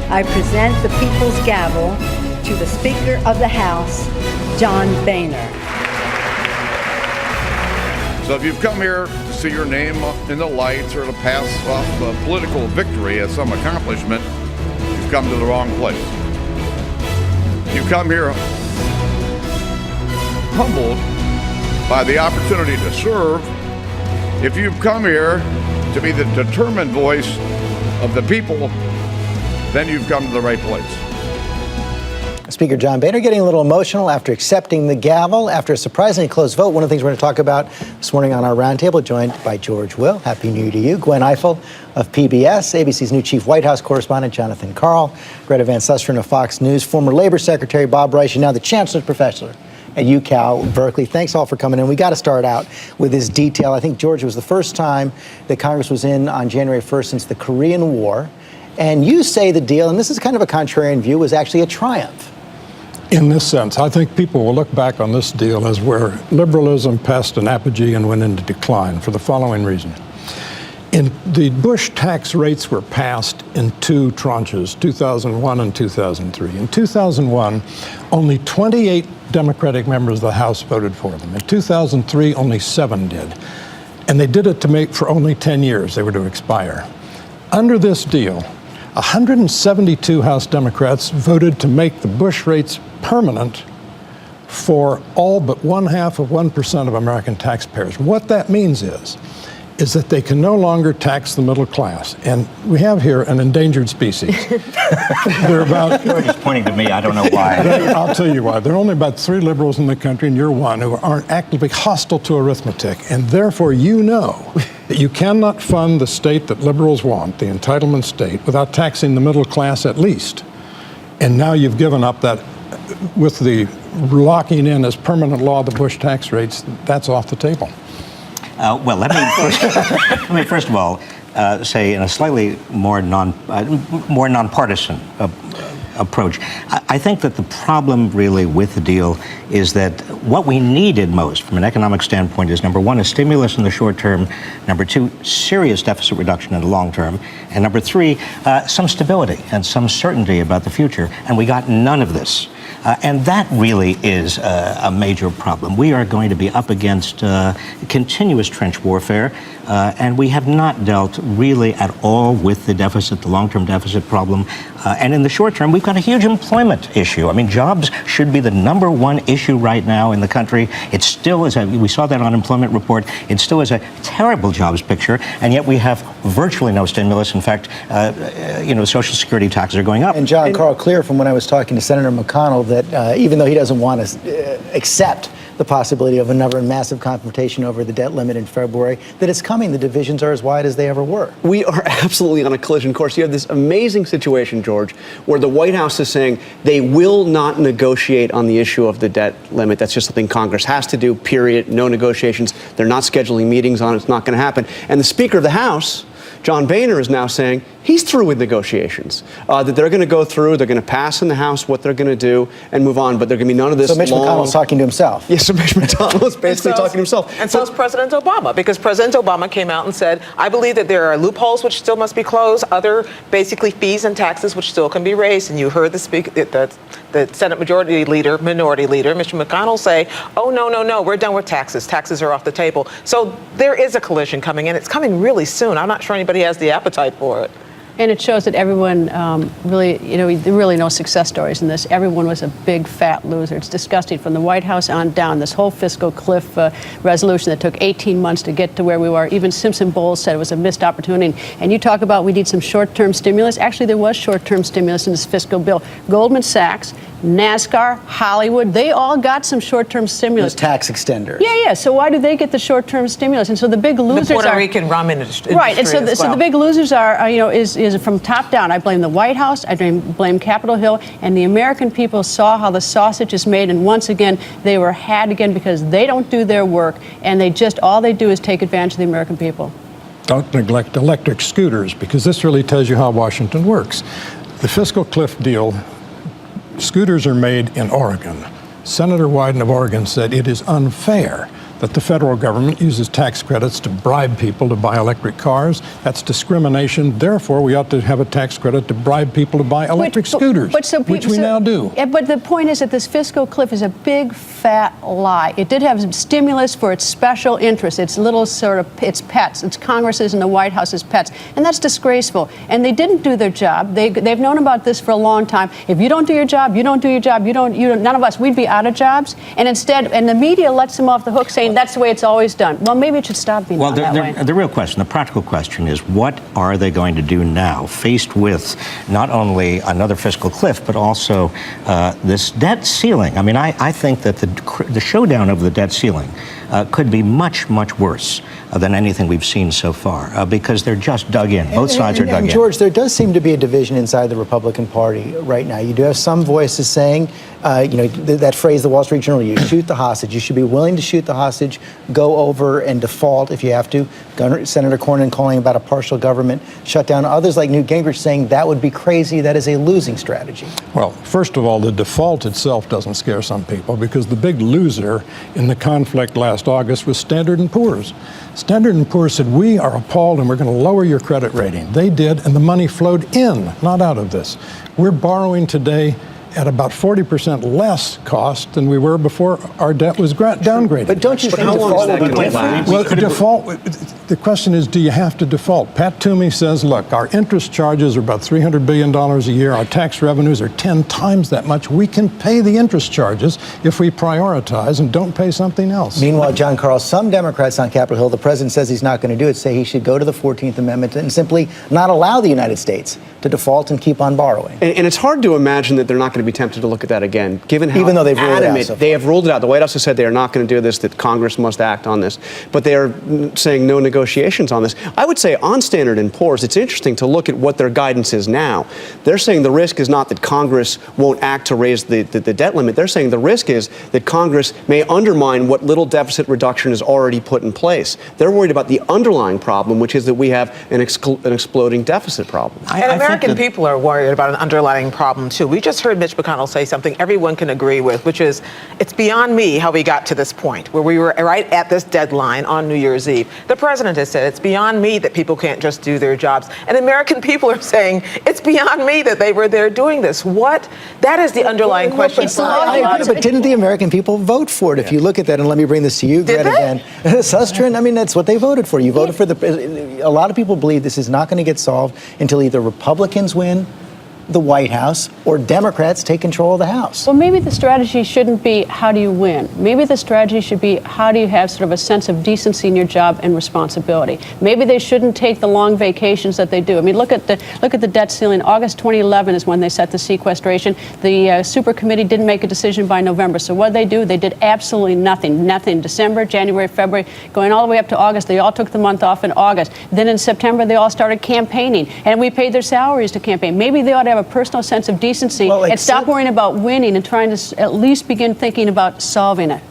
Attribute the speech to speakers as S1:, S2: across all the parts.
S1: I present the People's Gavel to the Speaker of the House, John Boehner.
S2: So if you've come here to see your name in the lights or to pass off a political victory as some accomplishment, you've come to the wrong place. You come here humbled by the opportunity to serve. If you've come here to be the determined voice of the people, then you've come to the right place.
S3: Speaker John Boehner getting a little emotional after accepting the gavel after a surprisingly close vote. One of the things we're going to talk about this morning on our roundtable, joined by George Will. Happy New Year to you. Gwen Ifill of PBS, ABC's new chief White House correspondent, Jonathan Karl, Greta Van Susteren of Fox News, former Labor Secretary Bob Reich, and now the Chancellor's Professor at UCal Berkeley. Thanks all for coming in. We got to start out with this detail. I think, George, it was the first time that Congress was in on January 1st since the Korean War. And you say the deal, and this is kind of a contrarian view, was actually a triumph.
S4: In this sense, I think people will look back on this deal as where liberalism passed an apogee and went into decline for the following reason. The Bush tax rates were passed in two tranches, 2001 and 2003. In 2001, only 28 Democratic members of the House voted for them. In 2003, only 7 did. And they did it to make for only 10 years. They were to expire. Under this deal, 172 House Democrats voted to make the Bush rates permanent for all but 1/2% of American taxpayers. What that means is that they can no longer tax the middle class. And we have here an endangered species. They're about...
S5: You're just pointing to me, I don't know why.
S4: I'll tell you why. There are only about 3 liberals in the country, and you're one, who aren't actively hostile to arithmetic. And therefore, you know that you cannot fund the state that liberals want, the entitlement state, without taxing the middle class at least. And now you've given up that, with the locking in as permanent law the Bush tax rates, that's off the table.
S5: Well, let me first of all say in a slightly more nonpartisan approach. I think that the problem really with the deal is that what we needed most from an economic standpoint is, number one, a stimulus in the short term, number two, serious deficit reduction in the long term, and number three, some stability and some certainty about the future. And we got none of this. And that really is a major problem. We are going to be up against continuous trench warfare, and we have not dealt really at all with the deficit, the long-term deficit problem. And in the short term, we've got a huge employment issue. I mean, jobs should be the number one issue right now in the country. It still is, we saw that unemployment report, it still is a terrible jobs picture, and yet we have virtually no stimulus. In fact, Social Security taxes are going up.
S3: And John Karl, clear from when I was talking to Senator McConnell that even though he doesn't want to accept the possibility of another massive confrontation over the debt limit in February, that it's coming. The divisions are as wide as they ever were.
S6: We are absolutely on a collision course. You have this amazing situation, George, where the White House is saying they will not negotiate on the issue of the debt limit. That's just something Congress has to do, period. No negotiations. They're not scheduling meetings on it. It's not going to happen. And the Speaker of the House, John Boehner, is now saying he's through with negotiations, that they're going to go through, they're going to pass in the House what they're going to do and move on, but there going to be none of this.
S3: So Mitch McConnell's talking to himself.
S6: Yes, so Mitch McConnell is basically talking to himself.
S7: And so is President Obama, because President Obama came out and said, I believe that there are loopholes which still must be closed, other basically fees and taxes which still can be raised. And you heard the Senate minority leader, Mr. McConnell, say, oh, no, we're done with taxes. Taxes are off the table. So there is a collision coming, and it's coming really soon. I'm not sure anybody has the appetite for it.
S8: And it shows that everyone really, there are really no success stories in this. Everyone was a big, fat loser. It's disgusting from the White House on down. This whole fiscal cliff resolution that took 18 months to get to where we were. Even Simpson Bowles said it was a missed opportunity. And you talk about we need some short-term stimulus. Actually, there was short-term stimulus in this fiscal bill. Goldman Sachs, NASCAR, Hollywood, they all got some short-term stimulus.
S3: Those tax extenders.
S8: Yeah. So why do they get the short-term stimulus? And so the big losers
S7: the Puerto Rican rum industry.
S8: Right, and so the big losers are, is from top down. I blame the White House, I blame Capitol Hill, and the American people saw how the sausage is made, and once again, they were had again because they don't do their work, and all they do is take advantage of the American people.
S4: Don't neglect electric scooters, because this really tells you how Washington works. The fiscal cliff deal, scooters are made in Oregon. Senator Wyden of Oregon said it is unfair that the federal government uses tax credits to bribe people to buy electric cars. That's discrimination. Therefore, we ought to have a tax credit to bribe people to buy electric scooters, which we now do.
S8: But the point is that this fiscal cliff is a big, fat lie. It did have some stimulus for its special interests, its little sort of, its pets, its Congresses and the White House's pets, and that's disgraceful. And they didn't do their job. They've known about this for a long time. If you don't do your job, you don't do your job, none of us, we'd be out of jobs. And instead, and the media lets them off the hook saying that's the way it's always done. Well, maybe it should stop being done that way.
S5: The real question, the practical question is, what are they going to do now, faced with not only another fiscal cliff, but also this debt ceiling? I mean, I think that the showdown over the debt ceiling could be much, much worse than anything we've seen so far, because they're just dug in. Both sides are dug in.
S3: George, there does seem to be a division inside the Republican Party right now. You do have some voices saying, that phrase the Wall Street Journal used, shoot the hostage. You should be willing to shoot the hostage, go over and default if you have to. Senator Cornyn calling about a partial government shutdown. Others like Newt Gingrich saying that would be crazy. That is a losing strategy.
S4: Well, first of all, the default itself doesn't scare some people, because the big loser in the conflict last August was Standard & Poor's. Standard & Poor's said, we are appalled and we're going to lower your credit rating. They did, and the money flowed in, not out of this. We're borrowing today at about 40% less cost than we were before our debt was downgraded.
S3: But don't you think
S6: how long is that
S3: default
S6: going to last?
S4: Well, default, the question is, do you have to default? Pat Toomey says, look, our interest charges are about $300 billion a year. Our tax revenues are 10 times that much. We can pay the interest charges if we prioritize and don't pay something else.
S3: Meanwhile, John Carl, some Democrats on Capitol Hill, the president says he's not going to do it, say he should go to the 14th Amendment and simply not allow the United States to default and keep on borrowing.
S6: And it's hard to imagine that they're not going to be tempted to look at that again, given how
S3: even though they've ruled it out so far.
S6: They have ruled it out. The White House has said they are not going to do this, that Congress must act on this. But they are saying no negotiations on this. I would say on Standard & Poor's, it's interesting to look at what their guidance is now. They're saying the risk is not that Congress won't act to raise the debt limit. They're saying the risk is that Congress may undermine what little deficit reduction is already put in place. They're worried about the underlying problem, which is that we have an exploding deficit problem.
S7: And American people are worried about an underlying problem, too. We just heard Mitch McConnell say something everyone can agree with, which is, it's beyond me how we got to this point, where we were right at this deadline on New Year's Eve. The president has said, it's beyond me that people can't just do their jobs. And American people are saying, it's beyond me that they were there doing this. What? That is the underlying question.
S3: But didn't the American people vote for it? If you look at that, and let me bring this to you, Greta Van Susteren, I mean, that's what they voted for. You voted for a lot of people believe this is not going to get solved until either Republicans win the White House or Democrats take control of the House.
S8: Well, maybe the strategy shouldn't be how do you win. Maybe the strategy should be how do you have sort of a sense of decency in your job and responsibility. Maybe they shouldn't take the long vacations that they do. I mean, look at the debt ceiling. August 2011 is when they set the sequestration. The super committee didn't make a decision by November. So what did they do? They did absolutely nothing. Nothing. December, January, February, going all the way up to August. They all took the month off in August. Then in September, they all started campaigning, and we paid their salaries to campaign. Maybe they ought to have a personal sense of decency and stop worrying about winning and trying to at least begin thinking about solving it.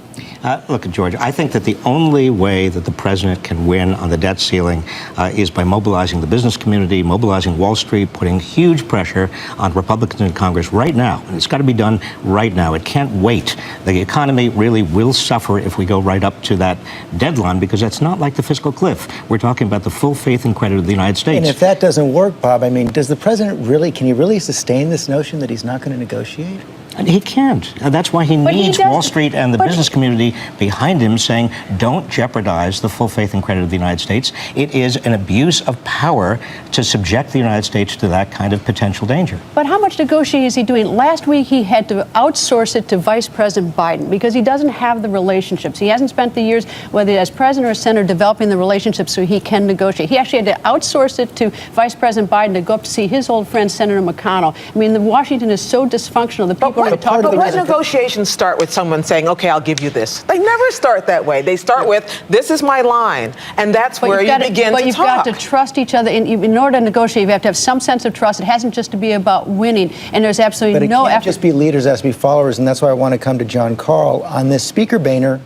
S5: Look, George, I think that the only way that the president can win on the debt ceiling is by mobilizing the business community, mobilizing Wall Street, putting huge pressure on Republicans in Congress right now. And it's got to be done right now. It can't wait. The economy really will suffer if we go right up to that deadline, because that's not like the fiscal cliff. We're talking about the full faith and credit of the United States.
S3: And if that doesn't work, Bob, I mean, does the president really, can he really sustain this notion that he's not going to negotiate?
S5: And he can't. That's why he needs Wall Street and the business community behind him saying, don't jeopardize the full faith and credit of the United States. It is an abuse of power to subject the United States to that kind of potential danger.
S8: But how much negotiating is he doing? Last week, he had to outsource it to Vice President Biden because he doesn't have the relationships. He hasn't spent the years, whether as president or senator, developing the relationships so he can negotiate. He actually had to outsource it to Vice President Biden to go up to see his old friend, Senator McConnell. I mean, Washington is so dysfunctional that people are talking
S7: about it. Negotiations start with someone saying, okay, I'll give you this. They never start that way. They start with, this is my line. And that's where you begin to talk.
S8: But you've got to trust each other. In order to negotiate, you have to have some sense of trust. It hasn't just to be about winning. And there's absolutely no effort.
S3: But it can't just be leaders, it has to be followers. And that's why I want to come to John Carl. On this, Speaker Boehner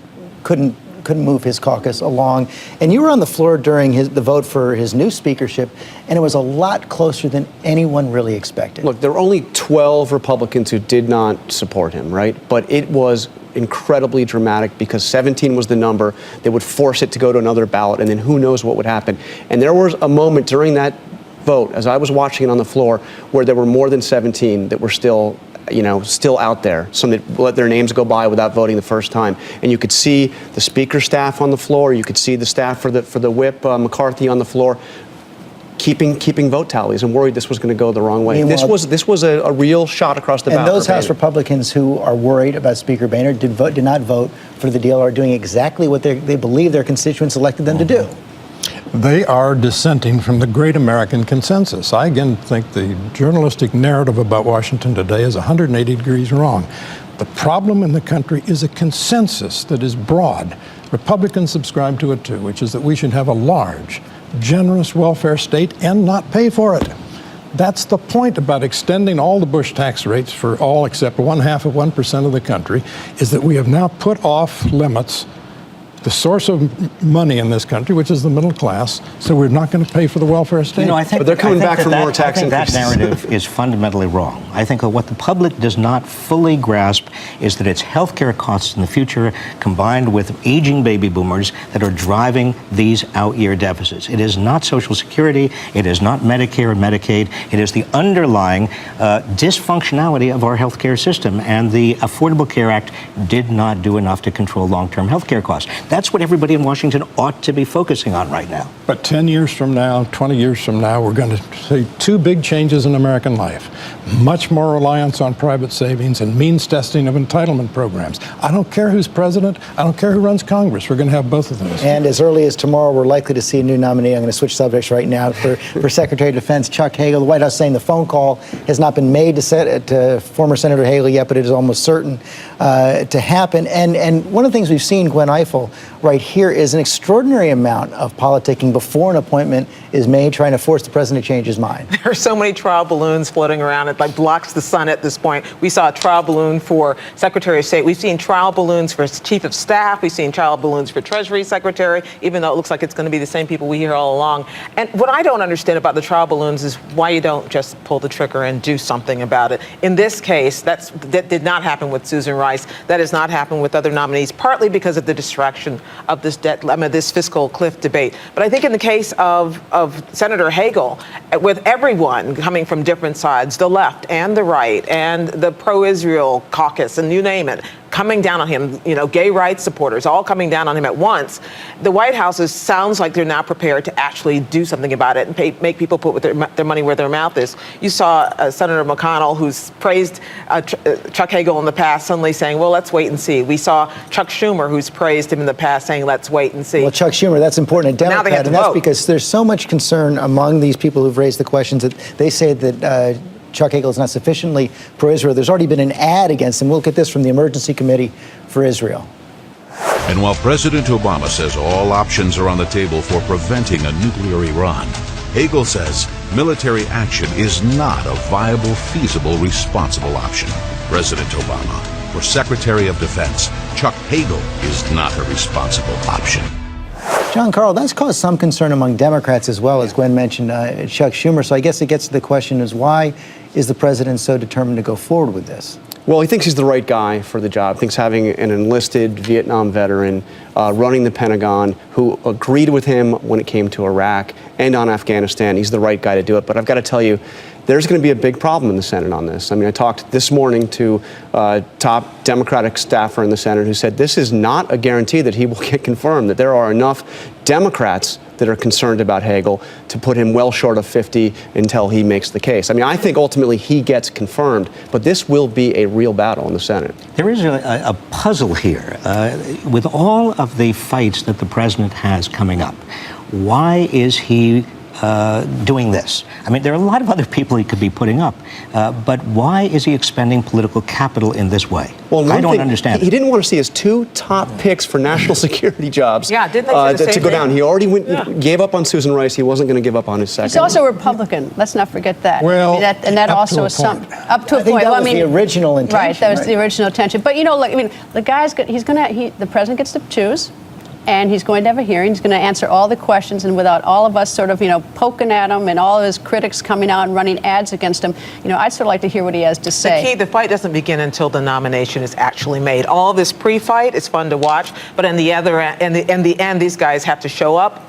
S3: couldn't move his caucus along. And you were on the floor during the vote for his new speakership, and it was a lot closer than anyone really expected.
S6: Look, there were only 12 Republicans who did not support him, right? But it was incredibly dramatic because 17 was the number. They would force it to go to another ballot, and then who knows what would happen. And there was a moment during that vote, as I was watching it on the floor, where there were more than 17 that were still out there. Some that let their names go by without voting the first time. And you could see the speaker's staff on the floor. You could see the staff for the whip, McCarthy, on the floor, keeping vote tallies, and worried this was going to go the wrong way.
S3: Meanwhile,
S6: This was a real shot across the bow.
S3: And those
S6: for
S3: House
S6: Boehner.
S3: Republicans who are worried about Speaker Boehner did not vote for the deal, are doing exactly what they believe their constituents elected them to do.
S4: They are dissenting from the great American consensus. I again think the journalistic narrative about Washington today is 180 degrees wrong. The problem in the country is a consensus that is broad. Republicans subscribe to it too, which is that we should have a large, generous welfare state and not pay for it. That's the point about extending all the Bush tax rates for all except 0.5% of the country, is that we have now put off limits the source of money in this country, which is the middle class, so we're not going to pay for the welfare state.
S5: I think,
S6: but they're coming back for more tax
S5: increases. That narrative is fundamentally wrong. I think that what the public does not fully grasp is that it's healthcare costs in the future combined with aging baby boomers that are driving these out-year deficits. It is not Social Security. It is not Medicare and Medicaid. It is the underlying dysfunctionality of our healthcare system, and the Affordable Care Act did not do enough to control long-term healthcare costs. That's what everybody in Washington ought to be focusing on right now.
S4: But 10 years from now, 20 years from now, we're going to see two big changes in American life. Much more reliance on private savings and means testing of entitlement programs. I don't care who's president. I don't care who runs Congress. We're going to have both of those.
S3: And as early as tomorrow, we're likely to see a new nominee. I'm going to switch subjects right now for Secretary of Defense Chuck Hagel. The White House saying the phone call has not been made to former Senator Hagel yet, but it is almost certain to happen. And one of the things we've seen, Gwen Ifill, right here, is an extraordinary amount of politicking before an appointment is made, trying to force the president to change his mind.
S7: There are so many trial balloons floating around. It like blocks the sun at this point. We saw a trial balloon for Secretary of State. We've seen trial balloons for Chief of Staff. We've seen trial balloons for Treasury Secretary, even though it looks like it's going to be the same people we hear all along. And what I don't understand about the trial balloons is why you don't just pull the trigger and do something about it. In this case, that did not happen with Susan Rice. That has not happened with other nominees, partly because of the distraction of this fiscal cliff debate. But I think in the case of Senator Hagel, with everyone coming from different sides, the left and the right and the pro-Israel caucus and you name it, coming down on him, gay rights supporters, all coming down on him at once, the White House sounds like they're now prepared to actually do something about it and make people put their money where their mouth is. You saw Senator McConnell, who's praised Chuck Hagel in the past, suddenly saying, well, let's wait and see. We saw Chuck Schumer, who's praised him in the past, saying, let's wait and see.
S3: Well, Chuck Schumer, that's important. Democrat, and that's because there's so much concern among these people who've raised the questions that they say that Chuck Hagel is not sufficiently pro-Israel. There's already been an ad against him. We'll get this from the Emergency Committee for Israel.
S9: And while President Obama says all options are on the table for preventing a nuclear Iran, Hagel says military action is not a viable, feasible, responsible option. President Obama, for Secretary of Defense, Chuck Hagel is not a responsible option.
S3: John Carl, that's caused some concern among Democrats as well, as Gwen mentioned, Chuck Schumer. So I guess it gets to the question is, why is the president so determined to go forward with this?
S6: Well, he thinks he's the right guy for the job. Thinks having an enlisted Vietnam veteran running the Pentagon who agreed with him when it came to Iraq and on Afghanistan, he's the right guy to do it. But I've got to tell you, there's going to be a big problem in the Senate on this. I mean, I talked this morning to a top Democratic staffer in the Senate who said this is not a guarantee that he will get confirmed, that there are enough Democrats that are concerned about Hagel to put him well short of 50 until he makes the case. I mean, I think ultimately he gets confirmed, but this will be a real battle in the Senate.
S5: There is a puzzle here. With all of the fights that the president has coming up, why is he doing this? I mean, there are a lot of other people he could be putting up, but why is he expending political capital in this way?
S6: Well,
S5: I don't understand.
S6: He didn't want to see his two top picks for national security jobs
S7: didn't they say the same
S6: to go down.
S7: thing?
S6: He already gave up on Susan Rice. He wasn't going to give up on his second.
S8: He's also a Republican. Let's not forget that.
S4: Well,
S8: that
S4: up
S8: also
S4: to a
S8: is some
S4: point.
S8: up to a
S3: I think
S8: point.
S3: that
S8: Well,
S3: was the original intention.
S8: Right, that was the original intention. But the guy's the president gets to choose. and he's going to have a hearing. He's going to answer all the questions, and without all of us sort of, poking at him and all of his critics coming out and running ads against him, I'd sort of like to hear what he has to say.
S7: The fight doesn't begin until the nomination is actually made. All this pre-fight is fun to watch, but in the end, these guys have to show up,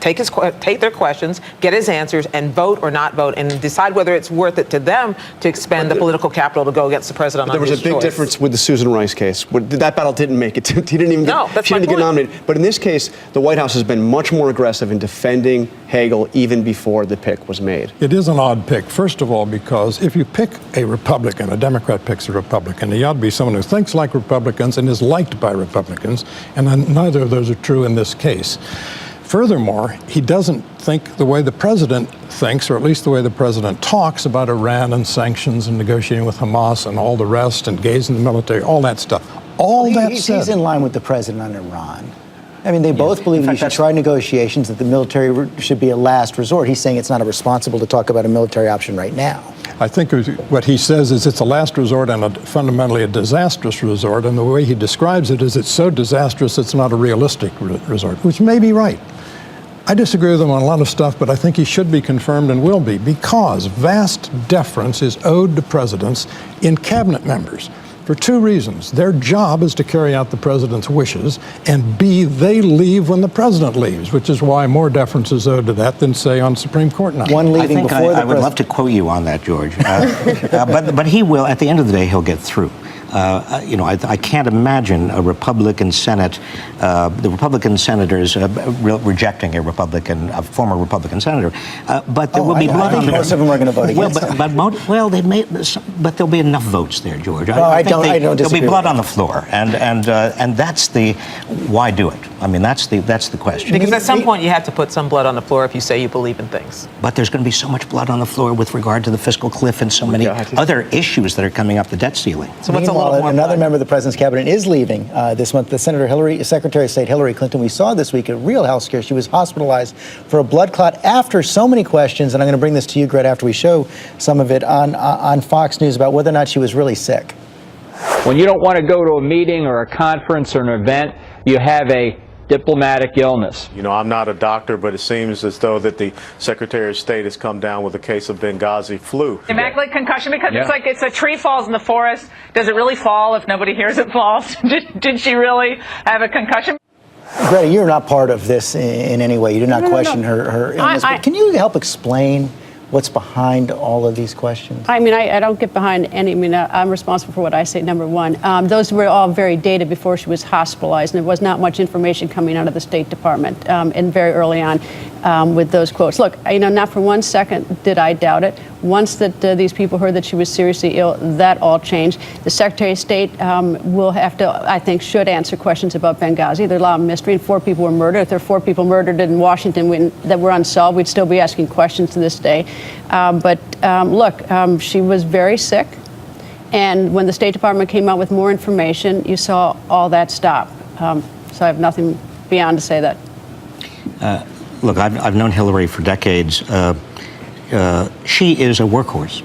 S7: take their questions, get his answers, and vote or not vote, and decide whether it's worth it to them to expend the political capital to go against the president.
S6: There was a big difference with the Susan Rice case. That battle didn't make it. He didn't even get nominated. But in this case, the White House has been much more aggressive in defending Hagel even before the pick was made.
S4: It is an odd pick, first of all, because if you pick a Republican, a Democrat picks a Republican, he ought to be someone who thinks like Republicans and is liked by Republicans, and neither of those are true in this case. Furthermore, he doesn't think the way the president thinks, or at least the way the president talks about Iran and sanctions and negotiating with Hamas and all the rest, and gays in the military, all that stuff. He's
S3: in line with the president on Iran. I mean, they both believe you should try negotiations, that the military should be a last resort. He's saying it's not irresponsible to talk about a military option right now.
S4: I think what he says is it's a last resort and fundamentally a disastrous resort, and the way he describes it is it's so disastrous it's not a realistic resort, which may be right. I disagree with him on a lot of stuff, but I think he should be confirmed and will be, because vast deference is owed to presidents in cabinet members for two reasons. Their job is to carry out the president's wishes, and B, they leave when the president leaves, which is why more deference is owed to that than, say, on Supreme Court now.
S5: I would love to quote you on that, George. But he will, at the end of the day, he'll get through. I can't imagine a Republican Senate, the Republican senators rejecting a former Republican senator. But there will be blood on the
S3: most of them are going to vote against
S5: but there'll be enough votes there, George.
S3: I don't
S5: there'll be blood on the floor, and that's the why do it? I mean, that's the question.
S7: Because at some point you have to put some blood on the floor if you say you believe in things.
S5: But there's going to be so much blood on the floor with regard to the fiscal cliff and so many other issues that are coming up, the debt ceiling.
S7: So what's
S3: another member of the president's cabinet is leaving this month. The Secretary of State Hillary Clinton. We saw this week a real health scare. She was hospitalized for a blood clot after so many questions, and I'm going to bring this to you, Greta, after we show some of it on Fox News about whether or not she was really sick.
S10: When you don't want to go to a meeting or a conference or an event, you have a diplomatic illness.
S11: I'm not a doctor, but it seems as though that the Secretary of State has come down with a case of Benghazi flu.
S12: Immaculate concussion, because it's a tree falls in the forest. Does it really fall if nobody hears it falls? Did she really have a concussion?
S3: Greta, you're not part of this in any way. You do not question her illness. But can you help explain what's behind all of these questions?
S8: I mean, I don't get behind any. I mean, I'm responsible for what I say, number one. Those were all very dated before she was hospitalized, and there was not much information coming out of the State Department and very early on with those quotes. Look, not for 1 second did I doubt it. Once that these people heard that she was seriously ill, that all changed. The Secretary of State will have to, I think, should answer questions about Benghazi. There's a lot of mystery, and 4 people were murdered. If there are 4 people murdered in Washington that were unsolved, we'd still be asking questions to this day. Look, she was very sick, and when the State Department came out with more information, you saw all that stop. So I have nothing beyond to say that.
S5: Look, I've known Hillary for decades. She is a workhorse.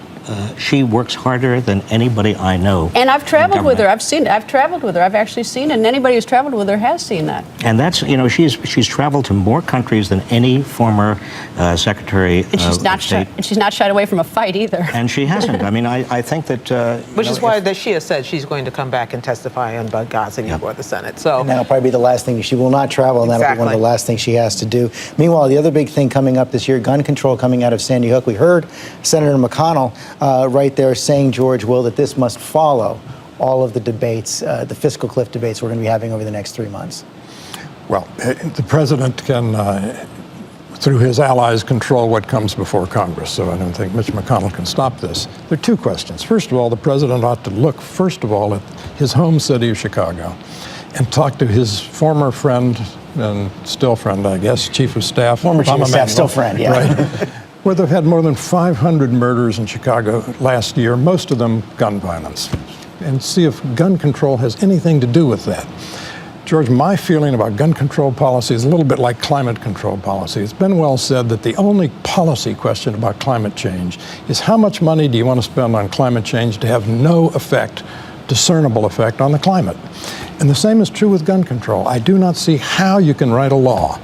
S5: She works harder than anybody I know.
S8: And I've traveled with her. I've seen it. I've traveled with her. I've actually seen it. And anybody who's traveled with her has seen that.
S5: And that's, she's traveled to more countries than any former Secretary
S8: of State. And she's not shied away from a fight either.
S5: And she hasn't. I mean, I think that...
S7: Which is why she has said she's going to come back and testify on Benghazi before the Senate. So,
S3: and that'll probably be the last thing. She will not travel, and that'll be one of the last things she has to do. Meanwhile, the other big thing coming up this year, gun control coming out of Sandy Hook. We heard Senator McConnell right there saying, George Will, that this must follow all of the debates, the fiscal cliff debates we're going to be having over the next 3 months.
S4: Well, the president can, through his allies, control what comes before Congress. So I don't think Mitch McConnell can stop this. There are 2 questions. First of all, the president ought to look, first of all, at his home city of Chicago and talk to his former friend and still friend, I guess, Chief of Staff.
S3: Former Chief of Staff, still friend, yeah.
S4: Right. Where they've had more than 500 murders in Chicago last year, most of them gun violence, and see if gun control has anything to do with that. George, my feeling about gun control policy is a little bit like climate control policy. It's been well said that the only policy question about climate change is how much money do you want to spend on climate change to have no effect discernible effect on the climate. And the same is true with gun control. I do not see how you can write a law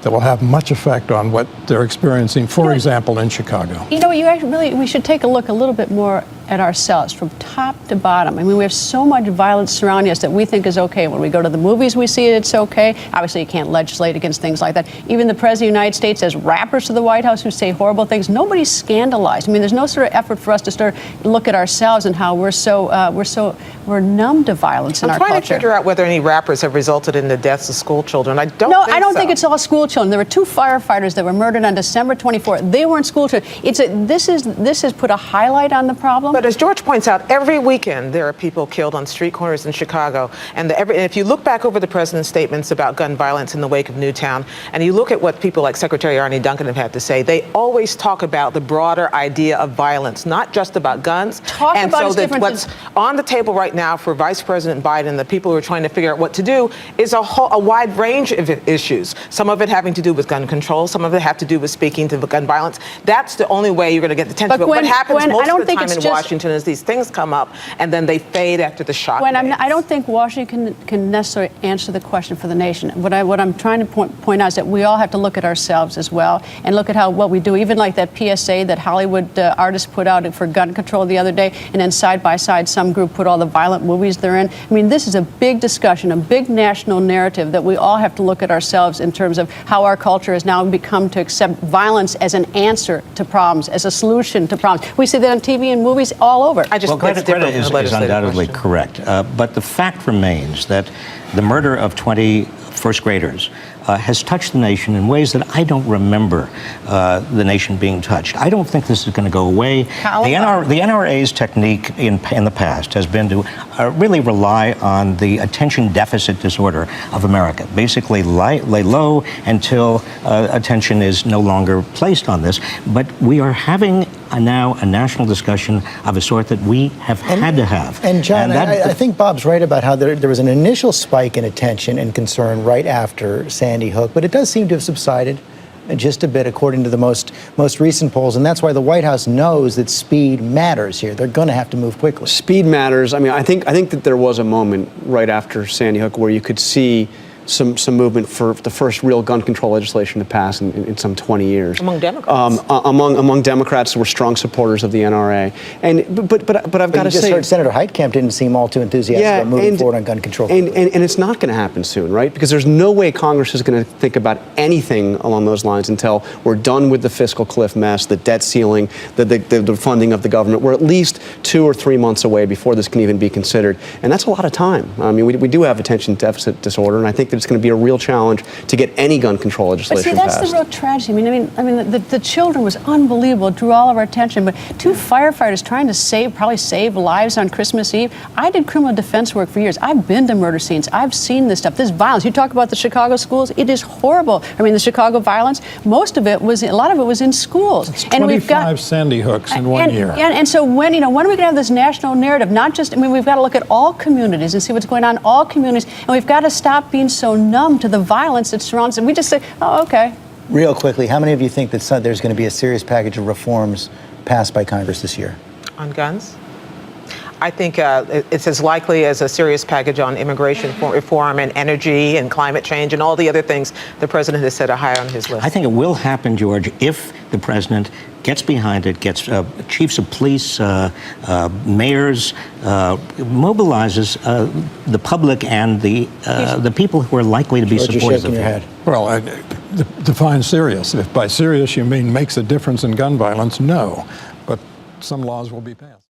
S4: that will have much effect on what they're experiencing, for example, in Chicago.
S8: You know, we should take a look a little bit more at ourselves from top to bottom. I mean, we have so much violence surrounding us that we think is okay. When we go to the movies, we see it's okay. Obviously, you can't legislate against things like that. Even the President of the United States has rappers to the White House who say horrible things. Nobody's scandalized. I mean, there's no sort of effort for us to start look at ourselves and how we're numb to violence in our culture.
S7: I'm trying to figure out whether any rappers have resulted in the deaths of school children. I don't
S8: think it's all school children. There were 2 firefighters that were murdered on December 24th. They weren't school children. This has put a highlight on the problem.
S7: But as George points out, every weekend there are people killed on street corners in Chicago. And if you look back over the president's statements about gun violence in the wake of Newtown, and you look at what people like Secretary Arne Duncan have had to say, they always talk about the broader idea of violence, not just about guns. What's on the table right now for Vice President Biden, the people who are trying to figure out what to do, is a wide range of issues. Some of it having to do with gun control, some of it have to do with speaking to gun violence. That's the only way you're going to get the attention. But what happens most of the time in Washington is these things come up and then they fade after the shock.
S8: I don't think Washington can necessarily answer the question for the nation. What I'm trying to point out is that we all have to look at ourselves as well and look at what we do. Even like that PSA that Hollywood artists put out for gun control the other day, and then side by side some group put all the violent movies they're in. I mean, this is a big discussion, a big national narrative that we all have to look at ourselves in terms of how our culture has now become to accept violence as an answer to problems, as a solution to problems. We see that on TV and movies all over.
S5: Greta is undoubtedly correct, but the fact remains that the murder of 20 first graders has touched the nation in ways that I don't remember the nation being touched. I don't think this is going to go away. The NRA's technique in the past has been to really rely on the attention deficit disorder of America. Basically, lay low until attention is no longer placed on this. But we are having now a national discussion of a sort that we have had to have.
S3: And John, I think Bob's right about how there was an initial spike in attention and concern right after Sandy Hook, but it does seem to have subsided just a bit according to the most recent polls, and that's why the White House knows that speed matters here. They're going to have to move quickly.
S6: Speed matters. I mean, I think that there was a moment right after Sandy Hook where you could see some movement for the first real gun control legislation to pass in some 20 years.
S7: Among Democrats.
S6: Among Democrats who were strong supporters of the NRA. But I've got to say,
S3: heard Senator Heitkamp didn't seem all too enthusiastic about moving forward on gun control.
S6: And it's not going to happen soon, right? Because there's no way Congress is going to think about anything along those lines until we're done with the fiscal cliff mess, the debt ceiling, the funding of the government. We're at least 2 or 3 months away before this can even be considered. And that's a lot of time. I mean, we do have attention deficit disorder, and I think that it's going to be a real challenge to get any gun control legislation
S8: passed.
S6: But see,
S8: that's the real tragedy. I mean, the children was unbelievable. It drew all of our attention. But 2 firefighters trying to probably save lives on Christmas Eve. I did criminal defense work for years. I've been to murder scenes. I've seen this stuff. This violence. You talk about the Chicago schools. It is horrible. I mean, the Chicago violence. A lot of it was in schools.
S4: It's 25 Sandy Hooks in 1 year.
S8: And so when are we going to have this national narrative? Not just. I mean, we've got to look at all communities and see what's going on in all communities, and we've got to stop being so numb to the violence that surrounds it. We just say, oh, okay.
S3: Real quickly, how many of you think that there's going to be a serious package of reforms passed by Congress this year?
S7: On guns? I think it's as likely as a serious package on immigration reform and energy and climate change and all the other things the president has set high on his list.
S5: I think it will happen, George, if the president gets behind it, gets chiefs of police, mayors, mobilizes the public and the people who are likely to be supporters of it.
S4: Well, define serious. If by serious you mean makes a difference in gun violence, no. But some laws will be passed.